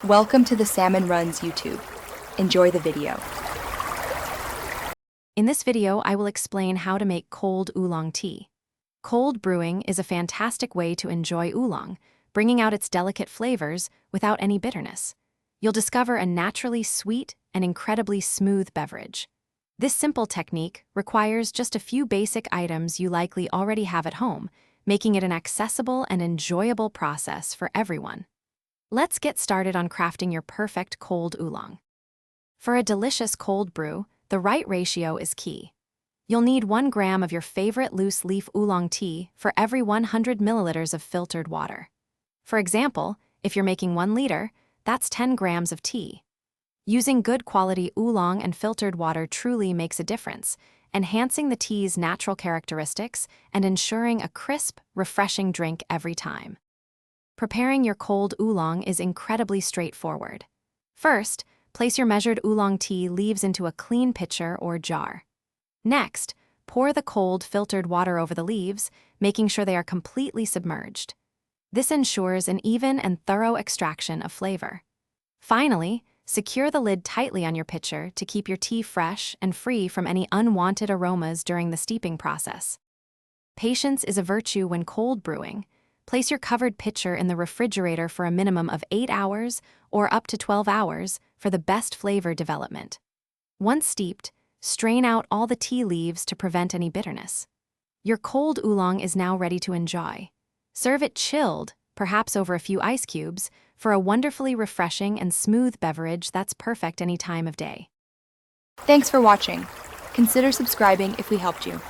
Welcome to the Salmon Runs YouTube. Enjoy the video. In this video, I will explain how to make cold oolong tea. Cold brewing is a fantastic way to enjoy oolong, bringing out its delicate flavors without any bitterness. You'll discover a naturally sweet and incredibly smooth beverage. This simple technique requires just a few basic items you likely already have at home, making it an accessible and enjoyable process for everyone. Let's get started on crafting your perfect cold oolong. For a delicious cold brew, the right ratio is key. You'll need 1 gram of your favorite loose leaf oolong tea for every 100 milliliters of filtered water. For example, if you're making 1 liter, that's 10 grams of tea. Using good quality oolong and filtered water truly makes a difference, enhancing the tea's natural characteristics and ensuring a crisp, refreshing drink every time. Preparing your cold oolong is incredibly straightforward. First, place your measured oolong tea leaves into a clean pitcher or jar. Next, pour the cold filtered water over the leaves, making sure they are completely submerged. This ensures an even and thorough extraction of flavor. Finally, secure the lid tightly on your pitcher to keep your tea fresh and free from any unwanted aromas during the steeping process. Patience is a virtue when cold brewing. Place your covered pitcher in the refrigerator for a minimum of 8 hours or up to 12 hours for the best flavor development. Once steeped, strain out all the tea leaves to prevent any bitterness. Your cold oolong is now ready to enjoy. Serve it chilled, perhaps over a few ice cubes, for a wonderfully refreshing and smooth beverage that's perfect any time of day. Thanks for watching. Consider subscribing if we helped you.